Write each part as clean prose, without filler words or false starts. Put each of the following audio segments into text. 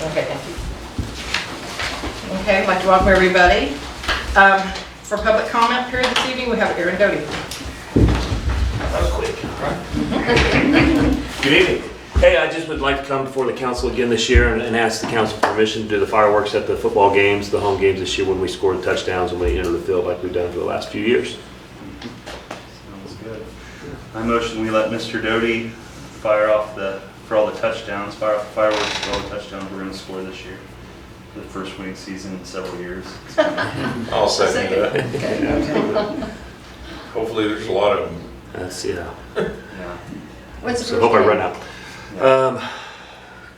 Okay, thank you. Okay, I'd like to welcome everybody. For public comment period this evening, we have Aaron Doty. That was quick, right? Good evening. Hey, I just would like to come before the council again this year and ask the council permission to do the fireworks at the football games, the home games this year when we scored touchdowns and we enter the field like we've done for the last few years. Sounds good. I motion we let Mr. Doty fire off for all the touchdowns, fire off the fireworks for all the touchdowns we're going to score this year. For the first winning season in several years. I'll second that. Okay. Hopefully there's a lot of them. That's, yeah. Yeah. What's the So I first hope I name? run out.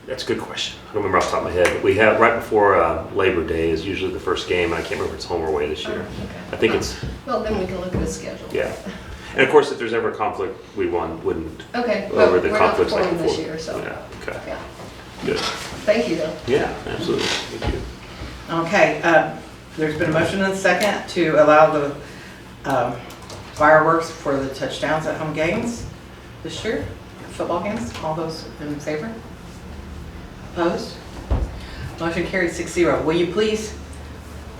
That's a good question. I don't remember off the top of my head. But we have right before Labor Day is usually the first game. I can't remember if it's home or away this year. Oh, okay. I think it's, Well, then we can look at the schedule. yeah. And of course, if there's ever a conflict, we wouldn't Okay, but over we're the not conflicts like performing before. this year, so, Yeah, okay, yeah. good. Thank you, though. Yeah, absolutely. Thank you. Okay, there's been a motion and a second to allow the fireworks for the touchdowns at home games this year, football games. All those in favor? Opposed? Motion carried 6-0. Will you please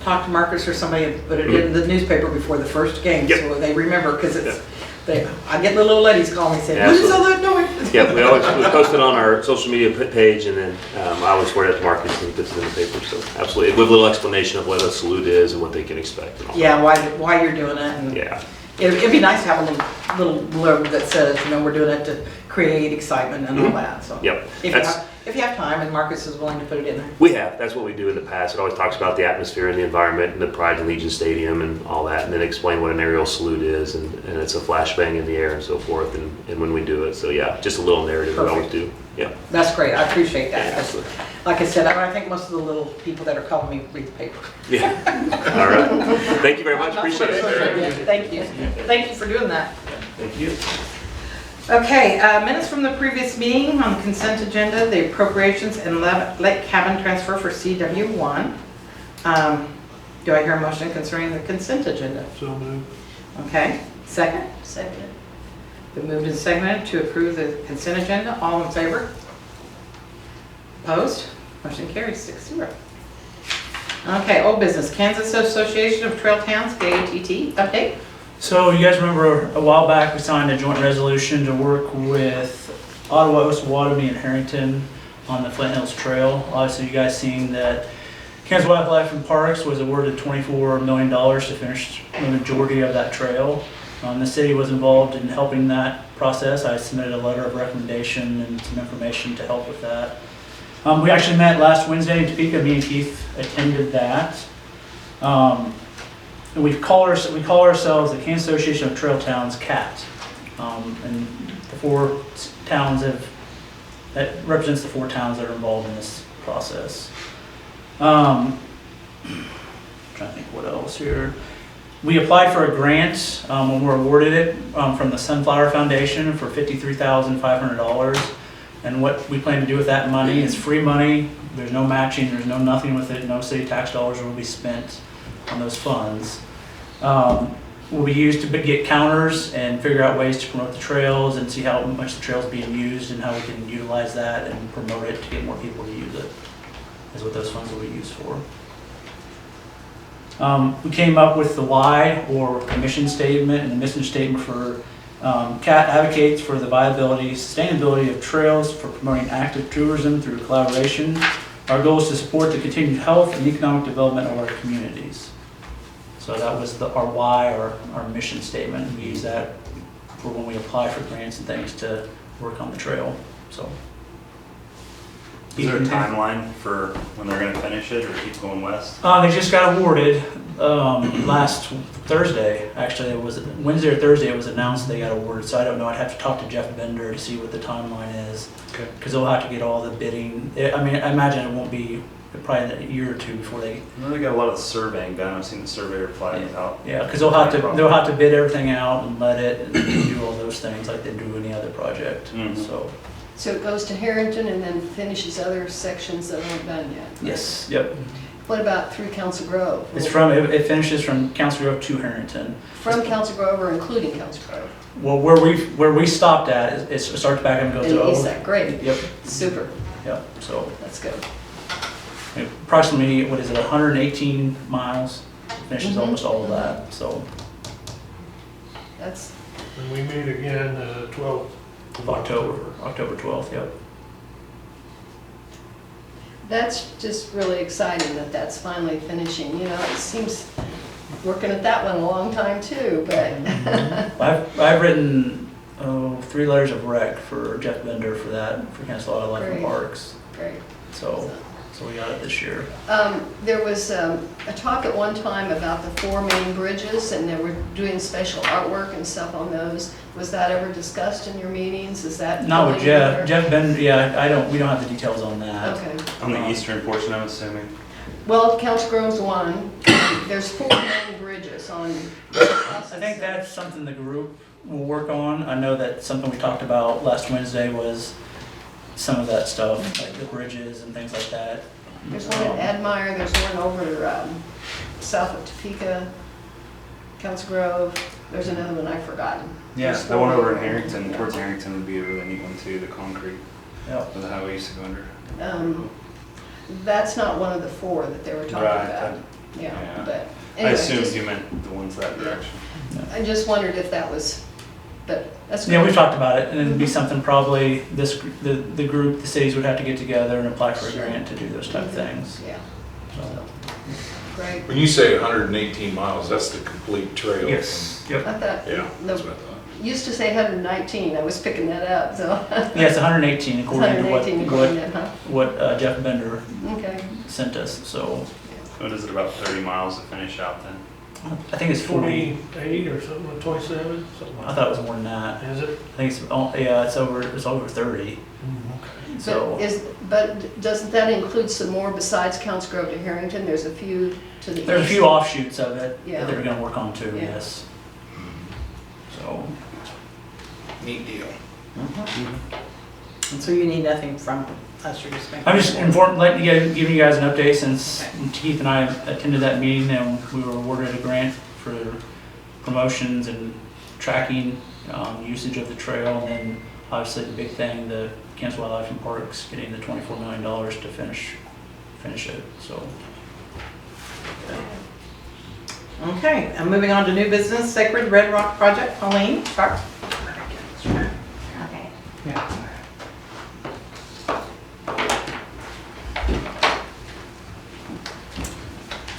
talk to Marcus or somebody and put it in the newspaper before the first game Yep. so they remember, because it's, I get the little ladies calling me saying, what is all that noise? Yeah, we post it on our social media page, and then I always forward it to Marcus and he puts it in the paper. So absolutely, with a little explanation of what a salute is and what they can expect. And all Yeah, why you're doing it. And that. Yeah. it'd be nice to have a little blurb that says, we're doing it to create excitement and all that. So Yep. if you have time and Marcus is willing to put it in there. We have. That's what we do in the past. It always talks about the atmosphere and the environment and the Pride and Legion Stadium and all that, and then explain what an aerial salute is, and it's a flashbang in the air and so forth, and when we do it. So yeah, just a little narrative we always do. Yeah. That's great. I appreciate Yeah, that. absolutely. Like I said, I think most of the little people that are calling me read the paper. Yeah. All right. Thank you very much. Appreciate it. Thank you. Thank you for doing that. Thank you. Okay, minutes from the previous meeting on the consent agenda, the appropriations and lake cabin transfer for CW1. Do I hear a motion concerning the consent agenda? So moved. Okay, second? Second. Been moved and seconded to approve the consent agenda. All in favor? Opposed? Motion carries 6-0. Okay, old business, Kansas Association of Trail Towns, KATT, update? So you guys remember a while back we signed a joint resolution to work with Ottawa, Osawatomie, and Harrington on the Flint Hills Trail. Obviously you guys seen that Kansas Wildlife and Parks was awarded $24 million to finish the majority of that trail. The city was involved in helping that process. I submitted a letter of recommendation and some information to help with that. We actually met last Wednesday in Topeka. Me and Keith attended that. And we call ourselves the Kansas Association of Trail Towns, CAT. And the four towns that represents the four towns that are involved in this process. Trying to think what else here. We applied for a grant when we were awarded it from the Sunflower Foundation for $53,500. And what we plan to do with that money is free money. There's no matching, there's no nothing with it. No city tax dollars will be spent on those funds. Will be used to get counters and figure out ways to promote the trails and see how much the trails being used and how we can utilize that and promote it to get more people to use it. Is what those funds will be used for. We came up with the why or mission statement, and the mission statement for CAT advocates for the viability, sustainability of trails for promoting active tourism through collaboration. Our goal is to support the continued health and economic development of our communities. So that was our why or our mission statement. We use that for when we apply for grants and things to work on the trail. So. Is there a timeline for when they're going to finish it or keep going west? They just got awarded last Thursday. Actually, it was Wednesday or Thursday. It was announced they got awarded. So I don't know. I'd have to talk to Jeff Bender to see what the timeline is. Okay. Because they'll have to get all the bidding. I mean, I imagine it won't be probably a year or two before they. I know they got a lot of surveying done. I've seen the surveyor flags out. Yeah, because they'll have to bid everything out and let it and do all those things like they do any other project. Mhm. So it goes to Harrington and then finishes other sections that aren't done yet? Yes. Yep. What about through Council Grove? It finishes from Council Grove to Harrington. From Council Grove or including Council Grove? Well, where we stopped at, it starts back and goes to And East Side, great, Yep. super, Yep. So that's good. approximately, what is it, 118 miles, finishes Mhm. almost all of that, so, That's, And we meet again, 12th of October 12th, yep. that's just really exciting that that's finally finishing, you know, it seems, working at that one a long time too, but. I've written, 3 letters of rec for Jeff Bender for that, for Kansas Wildlife and Great. Parks, Great. so we got it this year. There was a talk at one time about the 4 main bridges, and they were doing special artwork and stuff on those. Was that ever discussed in your meetings? Is that? Not with going Jeff, anywhere? Jeff Bender, yeah, we don't have the details on that. Okay. On the eastern portion, I'm assuming. Well, Council Grove's one. There's 4 main bridges on. I think that's something the group will work on. I know that something we talked about last Wednesday was some of that stuff, like the bridges and things like that. There's one at Admire, there's one over south of Topeka, Council Grove. There's another one I've forgotten. Yeah, There's the one 4 over in there. Harrington, Yeah. towards Harrington would be a really neat one too, the concrete, Yeah. where the highway used to go under. That's not one of the 4 that they were talking Right, about. Yeah, yeah. but I anyway, assumed just- you meant the ones that direction. I just wondered if that was, but that's. Yeah, good. we've talked about it, and it'd be something probably the group, the cities would have to get together and apply for a grant to do those type of things. Yeah, So, great. When you say 118 miles, that's the complete trail? yes, yep. I thought, Yeah, that's the, what I thought. used to say 119, I was picking that up, so. Yeah, it's 118 according to 118 what according to, huh? Jeff Bender Okay. sent us. So What is it, about 30 miles to finish out then? I think it's 40. 28 or something, or 27, something I like thought it was more than that. that. Is it? I think it's over 30. Okay. So But doesn't that include some more besides Counts Grove to Harrington? There's a few to the east. there's a few offshoots of it Yeah. that they're going to work on too. Yeah. Yes. So Neat deal. And so you need nothing from us, you're just making. I'm just giving you guys an update since Keith and I attended that meeting and we were awarded a grant for promotions and tracking usage of the trail, and then obviously the big thing, the Kansas Wildlife and Parks getting the $24 million to finish it. So Okay, and moving on to new business, Sacred Red Rock Project, Pauline, Sharp. Okay.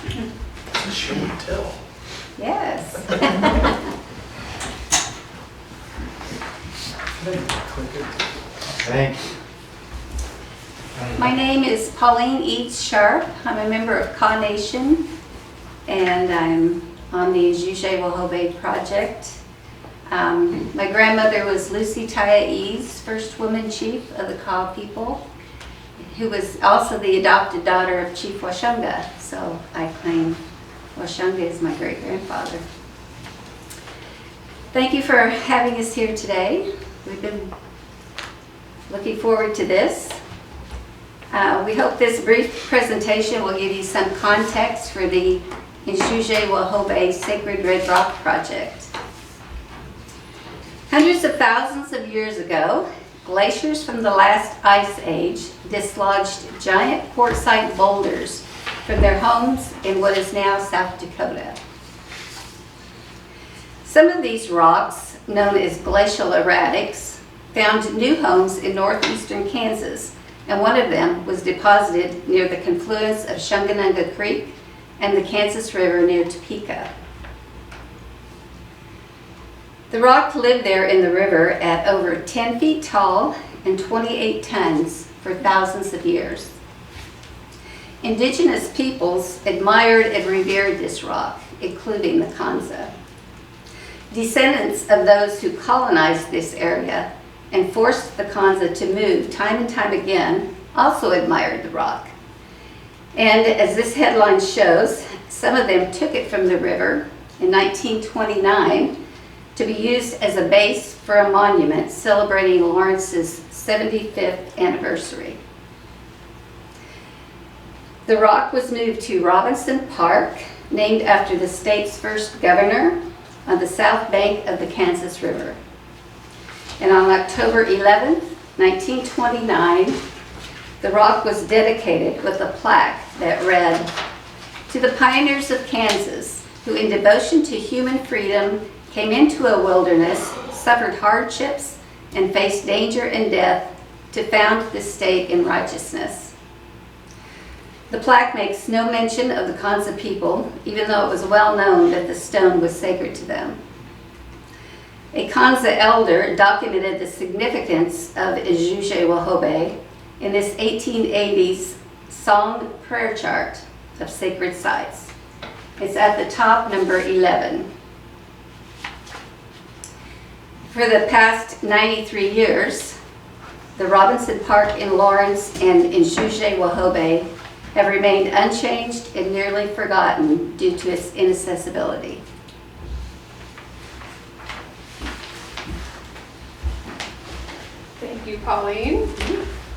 It's a show and tell. Yes. Thank you. My name is Pauline Eads Sharp. I'm a member of Ka Nation, and I'm on the Juche Wahobeh project. My grandmother was Lucy Taya Eads, first woman chief of the Ka people, who was also the adopted daughter of Chief Washunga. So I claim Washunga is my great-grandfather. Thank you for having us here today. We've been looking forward to this. We hope this brief presentation will give you some context for the Inshuje Wahobeh Sacred Red Rock Project. Hundreds of thousands of years ago, glaciers from the last ice age dislodged giant quartzite boulders from their homes in what is now South Dakota. Some of these rocks, known as glacial erratics, found new homes in northeastern Kansas, and one of them was deposited near the confluence of Shunganunga Creek and the Kansas River near Topeka. The rock lived there in the river at over 10 feet tall and 28 tons for thousands of years. Indigenous peoples admired and revered this rock, including the Kanza. Descendants of those who colonized this area and forced the Kanza to move time and time again also admired the rock. And as this headline shows, some of them took it from the river in 1929 to be used as a base for a monument celebrating Lawrence's 75th anniversary. The rock was moved to Robinson Park, named after the state's first governor, on the south bank of the Kansas River. And on October 11, 1929, the rock was dedicated with a plaque that read, "To the pioneers of Kansas, who in devotion to human freedom came into a wilderness, suffered hardships, and faced danger and death to found this state in righteousness." The plaque makes no mention of the Kansa people, even though it was well known that the stone was sacred to them. A Kansa elder documented the significance of Ejuje Wahobé in this 1880s song prayer chart of sacred sites. It's at the top, number 11. For the past 93 years, the Robinson Park in Lawrence and Ejuje Wahobé have remained unchanged and nearly forgotten due to its inaccessibility. Thank you, Pauline.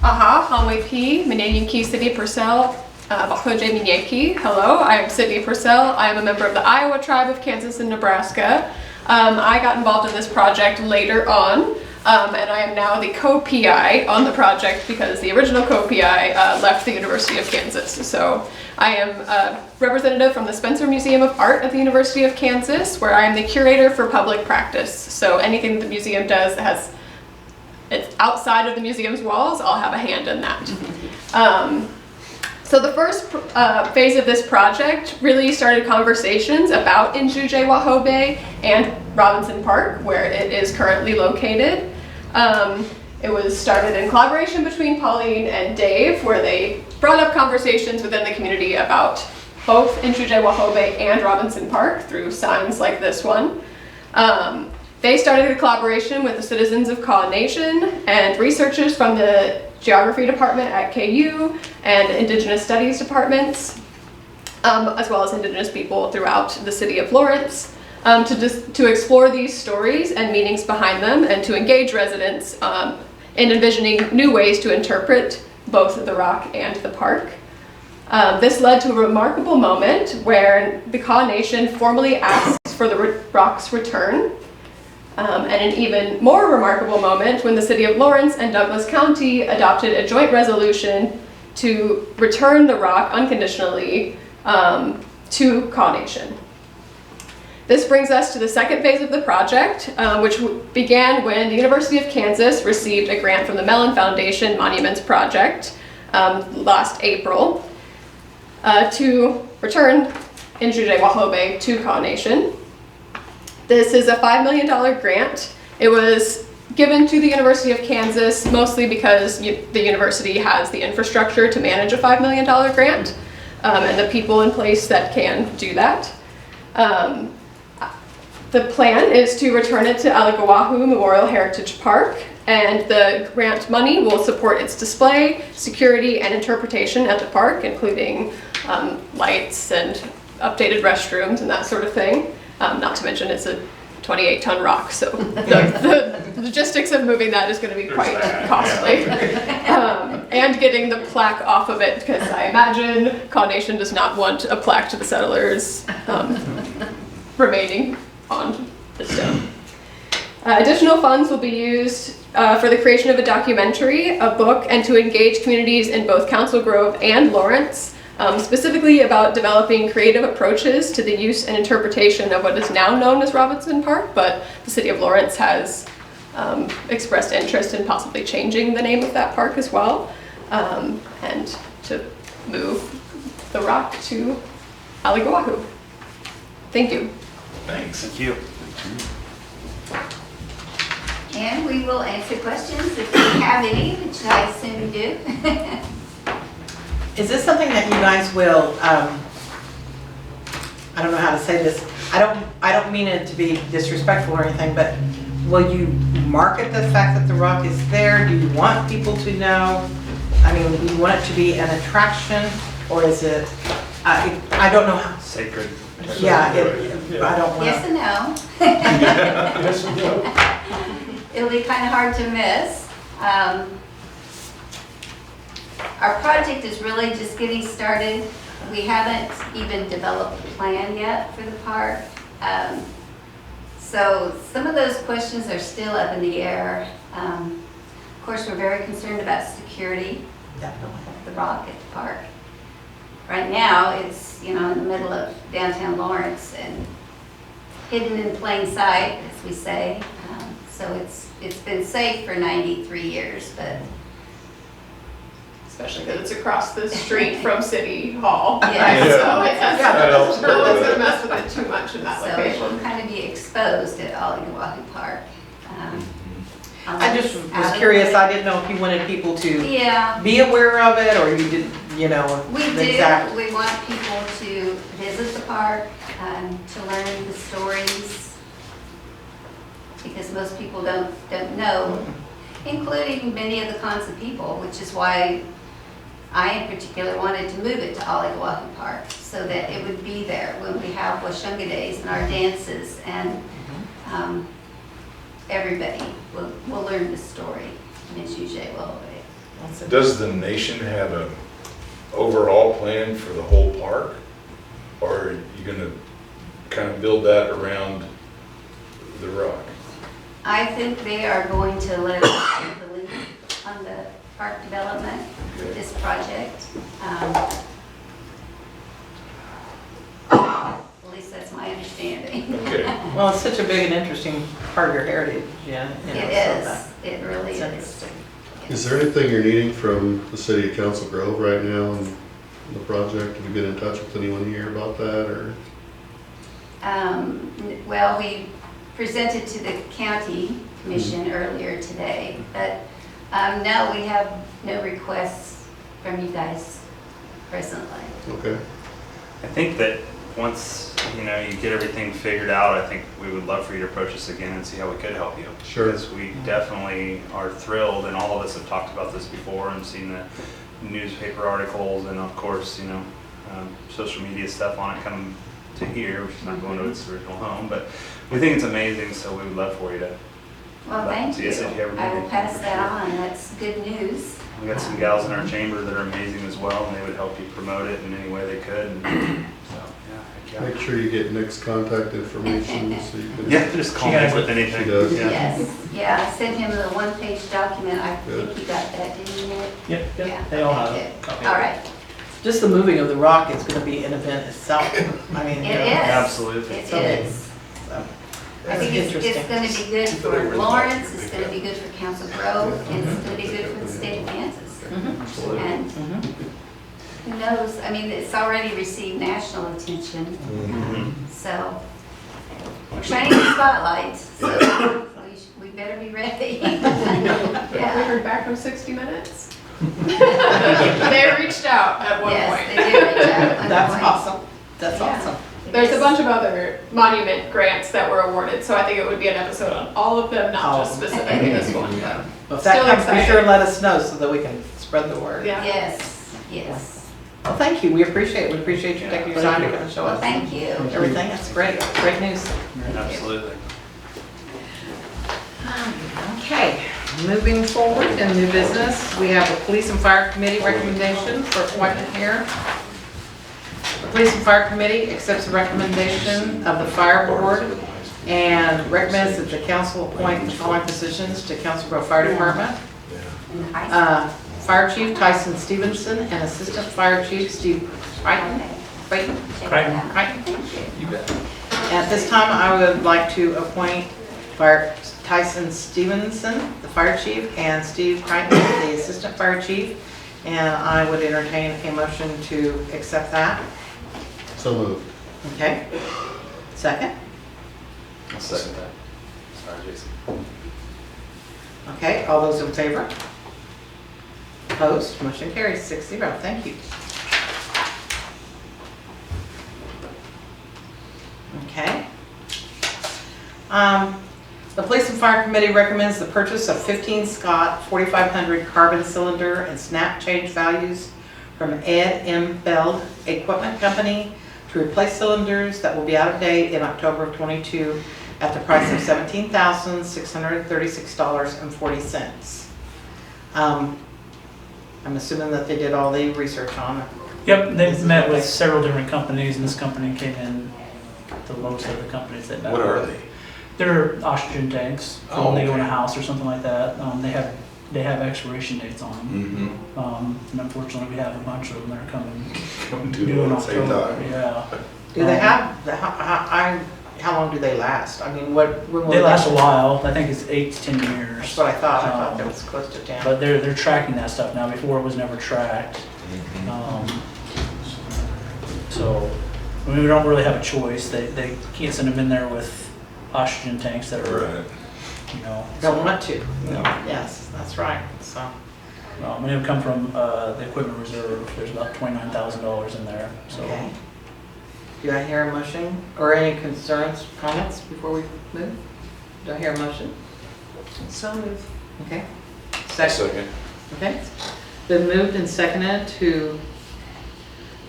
Aha, Hanwei P, Minayinki City Purcell, Bahoje Minyeki. Hello, I am Sydney Purcell. I am a member of the Iowa Tribe of Kansas and Nebraska. I got involved in this project later on, and I am now the co-PI on the project because the original co-PI left the University of Kansas. So I am a representative from the Spencer Museum of Art at the University of Kansas, where I am the curator for public practice. So anything that the museum does that it's outside of the museum's walls, I'll have a hand in that. So the first phase of this project really started conversations about Ejuje Wahobé and Robinson Park, where it is currently located. It was started in collaboration between Pauline and Dave, where they brought up conversations within the community about both Ejuje Wahobé and Robinson Park through signs like this one. They started a collaboration with the citizens of Kaw Nation and researchers from the Geography Department at KU and Indigenous Studies departments, as well as Indigenous people throughout the city of Lawrence, to explore these stories and meanings behind them and to engage residents in envisioning new ways to interpret both the rock and the park. This led to a remarkable moment where the Kaw Nation formally asked for the rock's return. And an even more remarkable moment when the city of Lawrence and Douglas County adopted a joint resolution to return the rock unconditionally to Kaw Nation. This brings us to the second phase of the project, which began when the University of Kansas received a grant from the Mellon Foundation Monuments Project last April to return Ejuje Wahobé to Kaw Nation. This is a $5 million grant. It was given to the University of Kansas mostly because the university has the infrastructure to manage a $5 million grant and the people in place that can do that. The plan is to return it to Aliguahu Memorial Heritage Park, and the grant money will support its display, security, and interpretation at the park, including lights and updated restrooms and that sort of thing. Not to mention it's a 28-ton rock, so the logistics of moving that is going to be quite costly. And getting the plaque off of it, because I imagine Kaw Nation does not want a plaque to the settlers remaining on the stone. Additional funds will be used for the creation of a documentary, a book, and to engage communities in both Council Grove and Lawrence, specifically about developing creative approaches to the use and interpretation of what is now known as Robinson Park, but the city of Lawrence has expressed interest in possibly changing the name of that park as well, and to move the rock to Aliguahu. Thank you. Thanks. Thank you. And we will answer questions if you have any, which I assume you do. Is this something that you guys will, I don't know how to say this, I don't mean it to be disrespectful or anything, but will you market the fact that the rock is there? Do you want people to know? I mean, do you want it to be an attraction, or is it, I don't know how. Sacred. Yeah, I don't want Yes to. and no. Yes, and no. It'll be kind of hard to miss. Our project is really just getting started. We haven't even developed a plan yet for the park. So some of those questions are still up in the air. Of course, we're very concerned about security. Definitely. the rock at the park. Right now, it's, in the middle of downtown Lawrence and hidden in plain sight, as we say. So it's been safe for 93 years, but Especially because it's across the street from City Hall. Yeah. So it has, That helps. no one's gonna mess with it too much in that so it will location. kind of be exposed at Ollie Wahoo Park. I just was curious, I didn't know if you wanted people to Yeah, be aware of it, or you didn't, we the do. exact. We want people to visit the park, to learn the stories, because most people don't know, including many of the Kansa people, which is why I in particular wanted to move it to Ollie Wahoo Park, so that it would be there when we have Washunga Days and our dances, and everybody will learn the story. Ms. Uche will. Does the nation have an overall plan for the whole park? Or are you gonna kind of build that around the rock? I think they are going to let us take the lead on the park development with this project. At least that's my understanding. Okay. Well, it's such a big and interesting part of your heritage, yeah. It so is, that- it really It's is. interesting. Is there anything you're needing from the city of Council Grove right now in the project? Have you been in touch with anyone here about that, or? Well, we presented to the county commission earlier today, but no, we have no requests from you guys presently. Okay. I think that once, you get everything figured out, I think we would love for you to approach us again and see how we could help you. Sure. Because we definitely are thrilled, and all of us have talked about this before and seen the newspaper articles and of course, social media stuff on it come to here, which is not going to its original home, but we think it's amazing, so we would love for you to. Well, thank you. Yes, if you ever need I will anything, pass for that sure. on. That's good news. We got some gals in our chamber that are amazing as well, and they would help you promote it in any way they could. And so, yeah, heck Make sure you get Nick's contact information so you can. yeah. Just call She me has with it. anything. She does. Yeah. Yes, yeah, I sent him the one-page document. I Good. think you got that, didn't you, Nick? Yep, Yeah, yep, they all have okay, a good. copy. All right. Just the moving of the rock is gonna be an event itself. I mean, It is. Absolutely. It Okay. is. So, I think it's gonna be good for Lawrence, it's gonna be good for Council Grove, and it's gonna be good for the state of Kansas. And Mhm. who knows, I mean, it's already received national attention, so we're shining the spotlight, so we better be ready. Have we Yeah. heard back from 60 Minutes? They reached out at one Yes, point. they did reach out at one That's point. awesome. That's Yeah. awesome. There's a bunch of other monument grants that were awarded, so I think it would be an episode on all of them, not All just of them. specifically this one. but- Well, if that Still comes, be excited. sure and let us know so that we can spread the word. Yeah. Yes, yes. Well, thank you. We appreciate it. We appreciate you taking your time to come and show Well, us thank you. everything. That's great. Great news. Absolutely. Okay, moving forward in new business, we have a police and fire committee recommendation for appointment here. The Police and Fire Committee accepts the recommendation of the fire board and recommends that the council appoint the following positions to Council Grove Fire Department. In the high school. Fire Chief Tyson Stevenson and Assistant Fire Chief Steve Crichton. Crichton? Crichton. Crichton. Thank you. At this time, I would like to appoint Fire Tyson Stevenson, the fire chief, and Steve Crichton, the assistant fire chief. And I would entertain a motion to accept that. So moved. Okay. Second? I'll second that. Sorry, Jason. Okay, all those in favor? Opposed? Motion carries 6-0. Thank you. Okay. The Police and Fire Committee recommends the purchase of 15 Scott 4500 carbon cylinder and snap change values from Ed M. Feld Equipment Company to replace cylinders that will be out of date in October of '22 at the price of $17,636.40. I'm assuming that they did all the research on it. Yep, they've met with several different companies, and this company came in the lowest of the companies that met. What are they? They're oxygen tanks, for Oh, when they go in a okay. house or something like that. They have they have expiration dates on them. Mm-hmm. And unfortunately, we have a bunch of them that are coming Come due do it in at the same October. time. Yeah. Do they have, how long do they last? I mean, when will They last a while. I think it's 8 to 10 years. That's what I thought that was close to 10. But they're tracking that stuff now. Before it was never tracked. So I mean, we don't really have a choice. They can't send them in there with oxygen tanks that are, Right. you know. Don't want to. No. Yes, that's right, so. And it would come from the equipment reserve. There's about $29,000 in there. So Okay. Do I hear a motion or any concerns, comments before we move? Do I hear a motion? So moved. Okay. Second. Second. Okay. Been moved and seconded to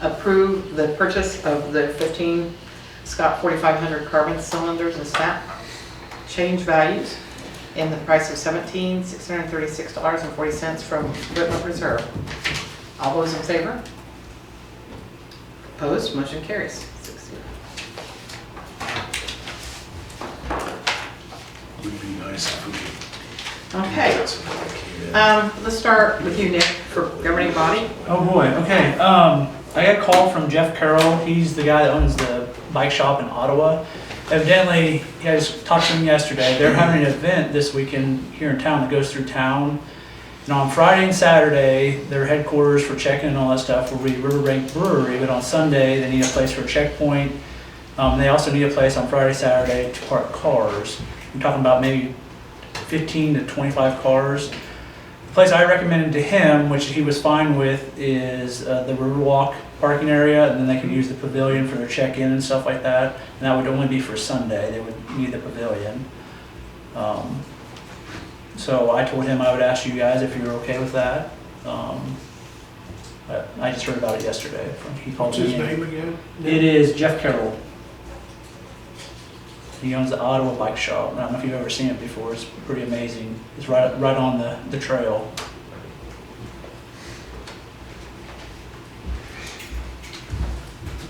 approve the purchase of the 15 Scott 4500 carbon cylinders and snap change values in the price of $17,636.40 from Equipment Reserve. All those in favor? Opposed? Motion carries. 6-0. Would be nice if we could. Okay. Let's start with you, Nick, for governing body. Oh boy, okay. I got a call from Jeff Carroll. He's the guy that owns the bike shop in Ottawa. Evidently, I just talked to him yesterday. They're having an event this weekend here in town that goes through town. And on Friday and Saturday, their headquarters for check-in and all that stuff will be Riverbank Brewery, but on Sunday, they need a place for a checkpoint. They also need a place on Friday, Saturday to park cars. I'm talking about maybe 15 to 25 cars. The place I recommended to him, which he was fine with, is the Riverwalk parking area, and then they can use the pavilion for their check-in and stuff like that. And that would only be for Sunday. They would need the pavilion. So I told him I would ask you guys if you were okay with that. But I just heard about it yesterday. He called me. What's his name again? It is Jeff Carroll. He owns the Ottawa Bike Shop. I don't know if you've ever seen it before. It's pretty amazing. It's right on the trail.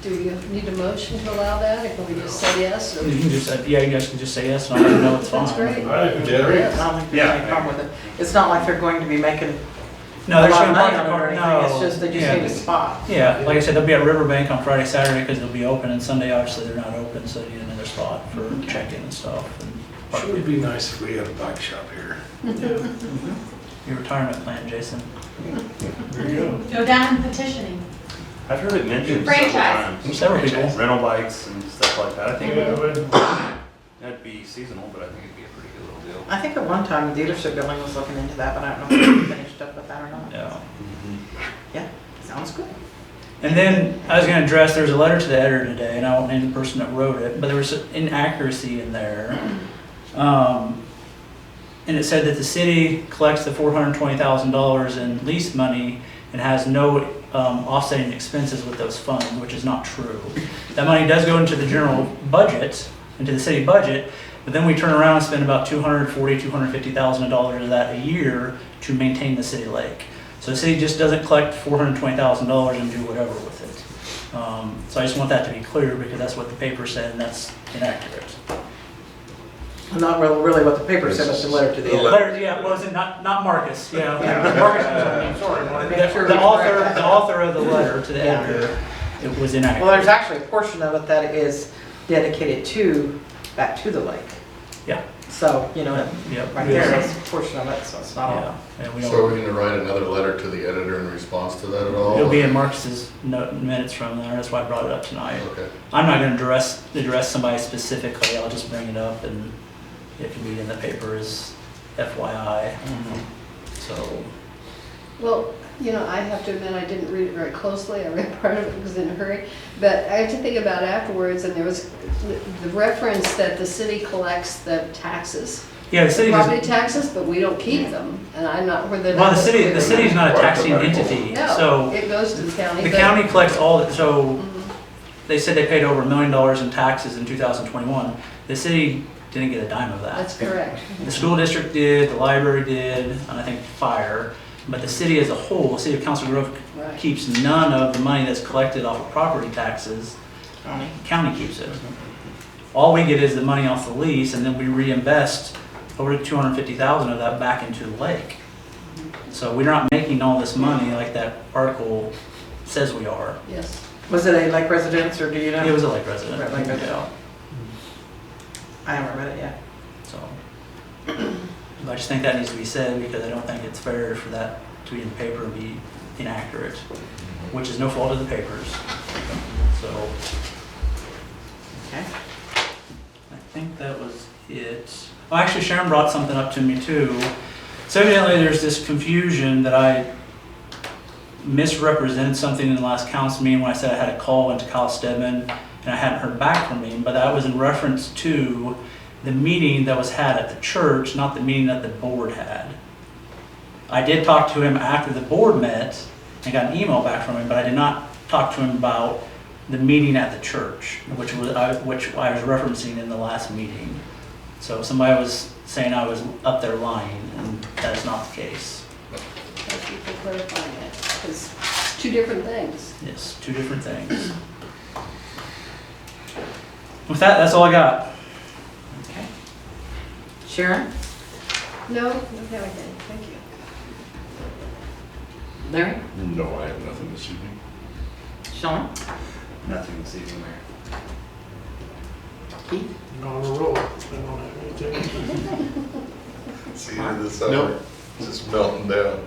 Do you need a motion to allow that, or can we just say yes? or- You can just, you guys can just say yes, and I'll let you know it's fine. That's great. Right, I Yes. don't think there's Yeah. any problem with it. It's not like they're going to be making No, a they're lot just of gonna money park on it or the anything. car. It's just they just need a spot. Yeah, like I said, they'll be at Riverbank on Friday, Saturday, because they'll be open, and Sunday, obviously, they're not open, so you need another spot for check-in and stuff. And Sure would be nice if we had a bike shop here. your retirement plan, Jason. There you go. Go down and petitioning. I've heard it mentioned several Franchise. times. Several people. Rental bikes and stuff like that. I think Yeah, but that'd be seasonal, but I think it'd be a pretty good little deal. I think at one time the dealership building was looking into that, but I don't know if they finished up with that or not. Yeah. Yeah, sounds good. And then I was going to address, there was a letter to the editor today, and I won't name the person that wrote it, but there was an inaccuracy in there. And it said that the city collects the $420,000 in lease money and has no offsetting expenses with those funds, which is not true. That money does go into the general budget, into the city budget, but then we turn around and spend about $240,000, $250,000 of that a year to maintain the city lake. So the city just doesn't collect $420,000 and do whatever with it. So I just want that to be clear because that's what the paper said and that's inaccurate. Not really what the paper said, but the letter to the The editor. Letter, yeah, well, is it not Marcus? Yeah. Marcus was Sorry, I wanna make the, sure the we author, correct the that. author of the letter to the editor, it was inaccurate. Well, there's actually a portion of it that is dedicated back to the lake. Yeah. So, you know, Yeah. right there, that's a portion of it, so it's not all. Yeah, and we So are don't, we gonna write another letter to the editor in response to that at all? it'll be in Marcus's minutes from there, that's why I brought it up tonight. Okay. I'm not gonna address somebody specifically, I'll just bring it up and it can be in the paper as FYI, so. Well, you know, I have to admit, I didn't read it very closely. I read part of it because in a hurry. But I have to think about it afterwards, and there was the reference that the city collects the taxes, Yeah, the city property does, taxes, but we don't keep them. And I'm not, whether well, that's clear. the city's not a taxing entity, No, so it goes to the county. the but- county collects all, so Mhm. they said they paid over $1 million in taxes in 2021. The city didn't get a dime of that. That's correct. The school district did, the library did, and I think fire. But the city as a whole, the city of Council Grove Right. keeps none of the money that's collected off of property taxes. County. The county keeps it. All we get is the money off the lease, and then we reinvest over $250,000 of that back into the lake. So we're not making all this money like that article says we are. Yes. Was it a Lake residence or do you know? It was a Lake resident. Lake resident. Yeah, I haven't read it yet. so. But I just think that needs to be said because I don't think it's fair for that to be in the paper and be inaccurate, which is no fault of the papers. So Okay. I think that was it. Oh, actually Sharon brought something up to me too. So evidently there's this confusion that I misrepresented something in the last council meeting when I said I had a call into Kyle Stedman and I hadn't heard back from him, but that was in reference to the meeting that was had at the church, not the meeting that the board had. I did talk to him after the board met and got an email back from him, but I did not talk to him about the meeting at the church, which I was referencing in the last meeting. So somebody was saying I was up there lying, and that is not the case. Thank you for clarifying that, because it's two different things. Yes, two different things. With that, that's all I got. Okay. Sharon? No, don't have anything, thank you. Larry? No, I have nothing this evening. Sean? Nothing this evening, Mayor. Keith? On a roll. I don't have anything. It's the end of the summer, just melting down.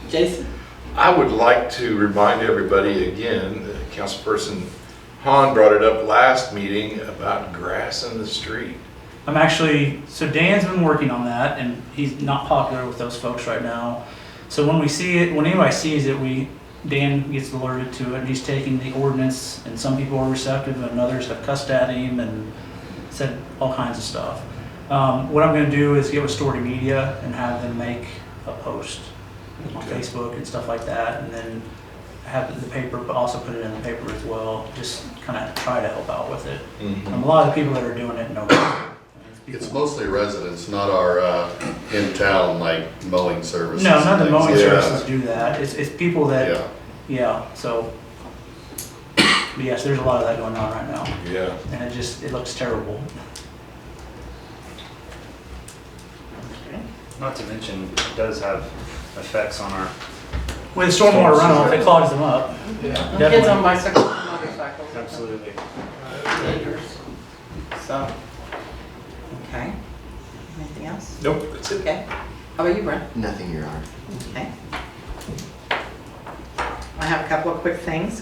Jason? I would like to remind everybody again, Councilperson Hahn brought it up last meeting about grass in the street. I'm actually, so Dan's been working on that, and he's not popular with those folks right now. So when we see it, when anybody sees it, Dan gets alerted to it, and he's taking the ordinance, and some people are receptive, and others have cussed at him and said all kinds of stuff. What I'm gonna do is get with Story Media and have them make a post on Facebook and stuff like that, and then have the paper, but also put it in the paper as well, just kind of try to help out with it. A lot of the people that are doing it know. It's mostly residents, not our in-town like mowing services. No, not the and mowing things. services do that. It's people that, Yeah, yeah, so. But yes, there's a lot of that going on right now, Yeah. and it looks terrible. Not to mention, it does have effects on our, With stormwater runoff, it clogs them up. Yeah. Kids Definitely. on bicycles and motorcycles. absolutely. Dangerous. So, okay. Anything else? Nope, that's it. Okay. How about you, Brent? Nothing, Your Honor. Okay. I have a couple of quick things.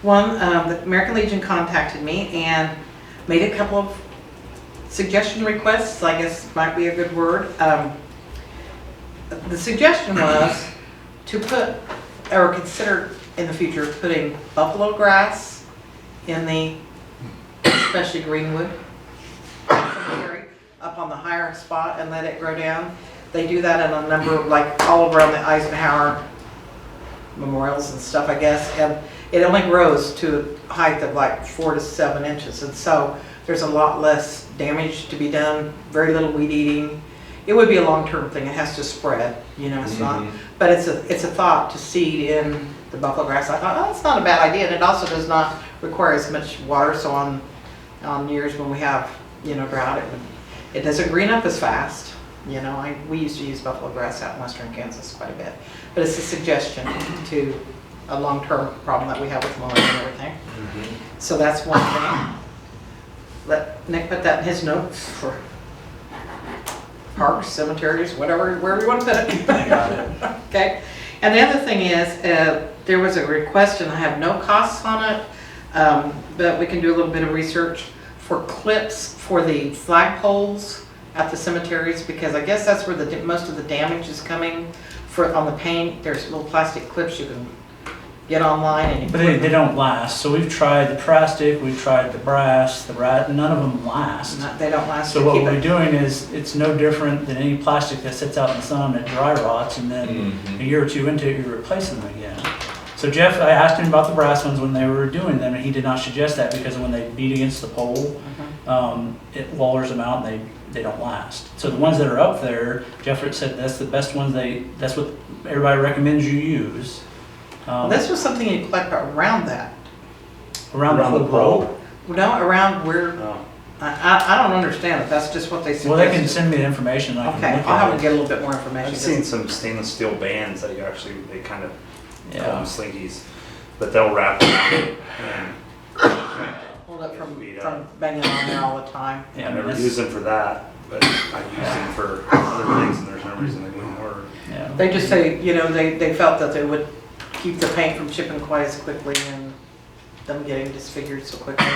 One, the American Legion contacted me and made a couple of suggestion requests, I guess might be a good word. The suggestion was to put, or consider in the future, putting buffalo grass in the, especially greenwood, up on the higher spot and let it grow down. They do that in a number of, like, all around the Eisenhower memorials and stuff, I guess, and it only grows to a height of like 4 to 7 inches, and so there's a lot less damage to be done, very little weed eating. It would be a long-term thing, it has to spread, you know, it's not, but it's a thought to seed in the buffalo grass. I thought, oh, that's not a bad idea, and it also does not require as much water, so on years when we have, you know, drought, it doesn't green up as fast. You know, we used to use buffalo grass out in western Kansas quite a bit, but it's a suggestion to a long-term problem that we have with mowing and everything. So that's one thing. Let Nick put that in his notes for parks, cemeteries, whatever, wherever you want to put it. I got it. Okay. And the other thing is, there was a request, and I have no costs on it, but we can do a little bit of research for clips for the flagpoles at the cemeteries, because I guess that's where most of the damage is coming on the paint. There's little plastic clips you can get online and you But they don't last. So we've tried the plastic, we've tried the brass, the none of them last. they don't last. So to what keep we're it. doing is, it's no different than any plastic that sits out in the sun that dry rots, and then a year or two into it, you're replacing them again. So Jeff, I asked him about the brass ones when they were doing them, and he did not suggest that because when they beat against the pole, it wallers them out and they don't last. So the ones that are up there, Jeff said that's the best ones, that's what everybody recommends you use. This was something you collect around that. Around the whole pole. No, around where, Oh, I don't understand it, that's just what they Well, they can suggested. send me the information, I Okay, can look I'll have at to it. get a little bit more information. I've seen some stainless steel bands that you actually, they kind of call them Yeah, slinkies, but they'll wrap around it and Hold up from Beat up. banging on there all the time. yeah, I I mean, never use that's, them for that, but I use them for other things and there's no reason they wouldn't work. yeah. They just say, you know, they felt that they would keep the paint from chipping quite as quickly and them getting disfigured so quickly.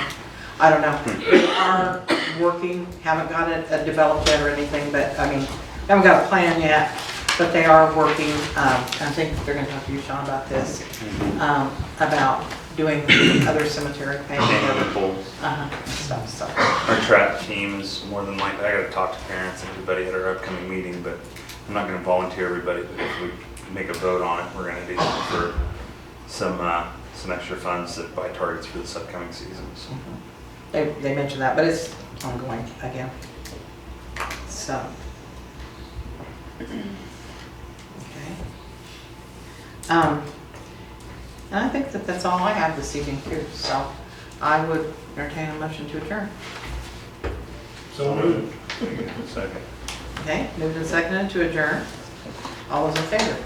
I don't know. They are working, haven't got it developed yet or anything, but, I mean, haven't got a plan yet, but they are working. I think they're gonna talk to you, Sean, about this, about doing other cemetery Painting other painting. poles. Stuff, so. Our track team is more than likely, I gotta talk to parents and everybody at our upcoming meeting, but I'm not gonna volunteer everybody, but if we make a vote on it, we're gonna do for some extra funds that buy targets for this upcoming season, so. They mentioned that, but it's ongoing again. So. Okay. And I think that that's all I have this evening too, so I would entertain a motion to adjourn. So moved. Second. Okay, moved and seconded to adjourn. All those in favor?